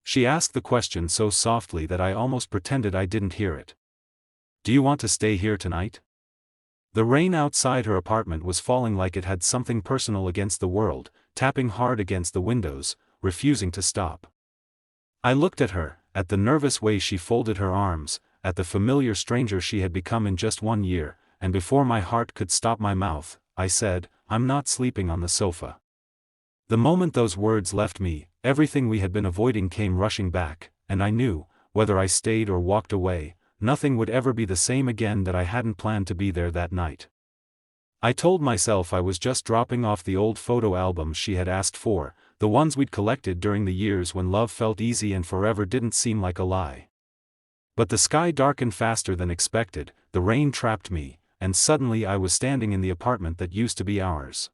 She asked the question so softly that I almost pretended I didn't hear it. "Do you want to stay here tonight?" The rain outside her apartment was falling like it had something personal against the world, tapping hard against the windows, refusing to stop. I looked at her, at the nervous way she folded her arms, at the familiar stranger she had become in just 1 year, and before my heart could stop my mouth, I said, "I'm not sleeping on the sofa." The moment those words left me, everything we had been avoiding came rushing back, and I knew, whether I stayed or walked away, nothing would ever be the same again, that I hadn't planned to be there that night. I told myself I was just dropping off the old photo albums she had asked for, the ones we'd collected during the years when love felt easy and forever didn't seem like a lie. But the sky darkened faster than expected, the rain trapped me, and suddenly I was standing in the apartment that used to be ours.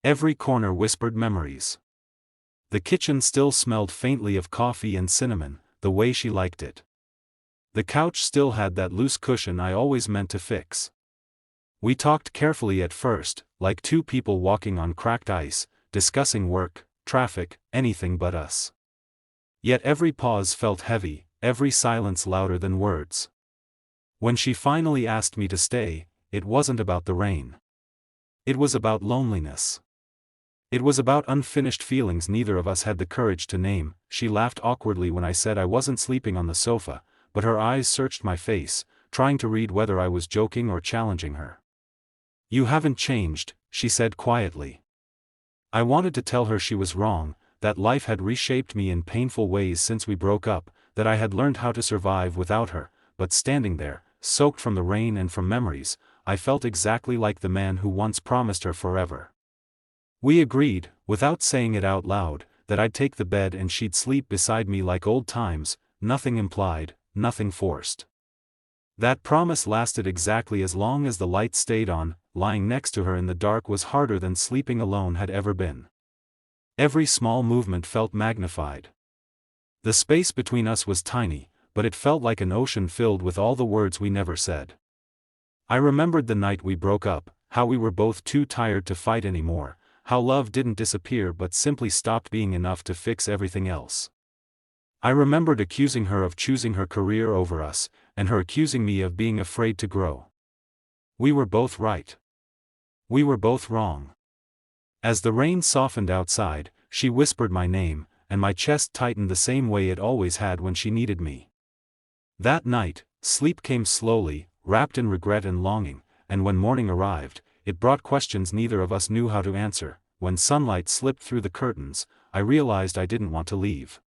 Every corner whispered memories. The kitchen still smelled faintly of coffee and cinnamon, the way she liked it. The couch still had that loose cushion I always meant to fix. We talked carefully at first, like two people walking on cracked ice, discussing work, traffic, anything but us. Yet every pause felt heavy, every silence louder than words. When she finally asked me to stay, it wasn't about the rain. It was about loneliness. It was about unfinished feelings neither of us had the courage to name. She laughed awkwardly when I said I wasn't sleeping on the sofa, but her eyes searched my face, trying to read whether I was joking or challenging her. "You haven't changed," she said quietly. I wanted to tell her she was wrong, that life had reshaped me in painful ways since we broke up, that I had learned how to survive without her, but standing there, soaked from the rain and from memories, I felt exactly like the man who once promised her forever. We agreed, without saying it out loud, that I'd take the bed and she'd sleep beside me like old times, nothing implied, nothing forced. That promise lasted exactly as long as the light stayed on. Lying next to her in the dark was harder than sleeping alone had ever been. Every small movement felt magnified. The space between us was tiny, but it felt like an ocean filled with all the words we never said. I remembered the night we broke up, how we were both too tired to fight anymore, how love didn't disappear but simply stopped being enough to fix everything else. I remembered accusing her of choosing her career over us, and her accusing me of being afraid to grow. We were both right. We were both wrong. As the rain softened outside, she whispered my name, and my chest tightened the same way it always had when she needed me. That night, sleep came slowly, wrapped in regret and longing, and when morning arrived, it brought questions neither of us knew how to answer. When sunlight slipped through the curtains, I realized I didn't want to leave.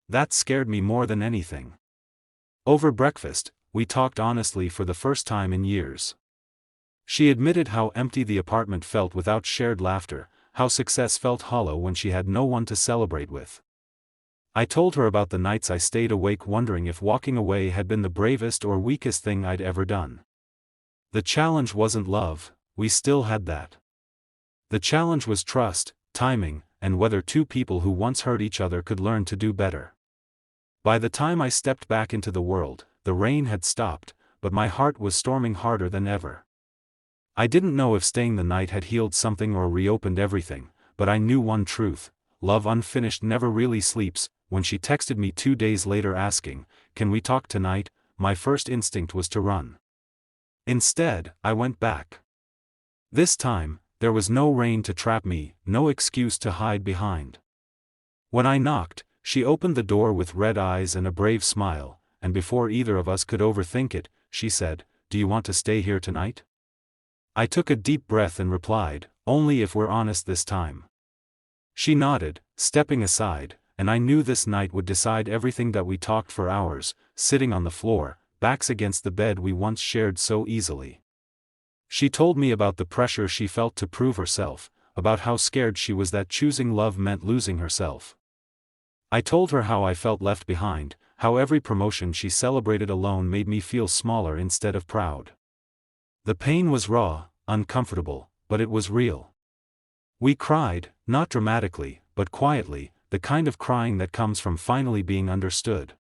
That scared me more than anything. Over breakfast, we talked honestly for the first time in years. She admitted how empty the apartment felt without shared laughter, how success felt hollow when she had no one to celebrate with. I told her about the nights I stayed awake wondering if walking away had been the bravest or weakest thing I'd ever done. The challenge wasn't love, we still had that. The challenge was trust, timing, and whether two people who once hurt each other could learn to do better. By the time I stepped back into the world, the rain had stopped, but my heart was storming harder than ever. I didn't know if staying the night had healed something or reopened everything, but I knew one truth: love unfinished never really sleeps. When she texted me 2 days later asking, "Can we talk tonight?" my first instinct was to run. Instead, I went back. This time, there was no rain to trap me, no excuse to hide behind. When I knocked, she opened the door with red eyes and a brave smile, and before either of us could overthink it, she said, "Do you want to stay here tonight?" I took a deep breath and replied, "Only if we're honest this time." She nodded, stepping aside, and I knew this night would decide everything. That we talked for hours, sitting on the floor, backs against the bed we once shared so easily. She told me about the pressure she felt to prove herself, about how scared she was that choosing love meant losing herself. I told her how I felt left behind, how every promotion she celebrated alone made me feel smaller instead of proud. The pain was raw, uncomfortable, but it was real. We cried, not dramatically, but quietly, the kind of crying that comes from finally being understood.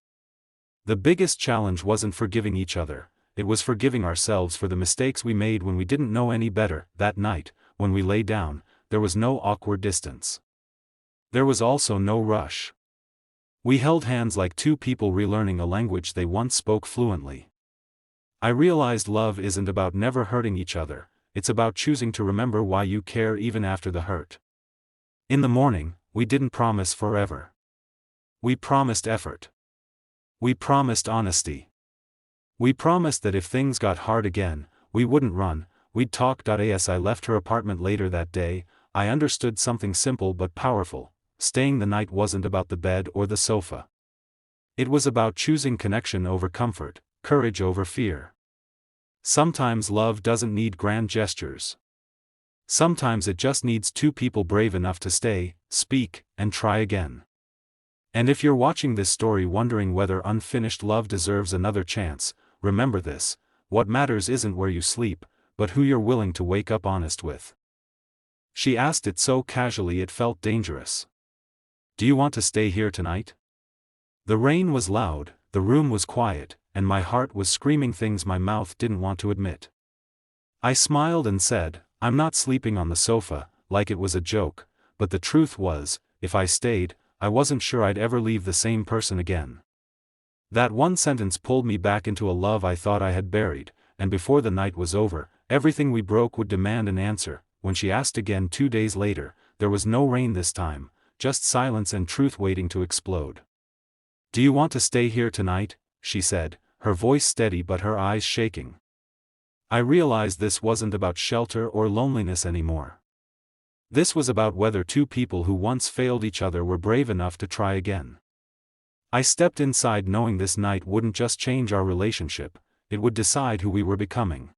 The biggest challenge wasn't forgiving each other, it was forgiving ourselves for the mistakes we made when we didn't know any better. That night, when we lay down, there was no awkward distance. There was also no rush. We held hands like two people relearning a language they once spoke fluently. I realized love isn't about never hurting each other, it's about choosing to remember why you care even after the hurt. In the morning, we didn't promise forever. We promised effort. We promised honesty. We promised that if things got hard again, we wouldn't run, we'd talk. As I left her apartment later that day, I understood something simple but powerful: staying the night wasn't about the bed or the sofa. It was about choosing connection over comfort, courage over fear. Sometimes love doesn't need grand gestures. Sometimes it just needs two people brave enough to stay, speak, and try again. And if you're watching this story wondering whether unfinished love deserves another chance, remember this: what matters isn't where you sleep, but who you're willing to wake up honest with. She asked it so casually it felt dangerous. Do you want to stay here tonight? The rain was loud, the room was quiet, and my heart was screaming things my mouth didn't want to admit. I smiled and said, I'm not sleeping on the sofa, like it was a joke, but the truth was, if I stayed, I wasn't sure I'd ever leave the same person again. That one sentence pulled me back into a love I thought I had buried, and before the night was over, everything we broke would demand an answer. When she asked again 2 days later, there was no rain this time, just silence and truth waiting to explode. Do you want to stay here tonight? She said, her voice steady but her eyes shaking. I realized this wasn't about shelter or loneliness anymore. This was about whether two people who once failed each other were brave enough to try again. I stepped inside knowing this night wouldn't just change our relationship, it would decide who we were becoming.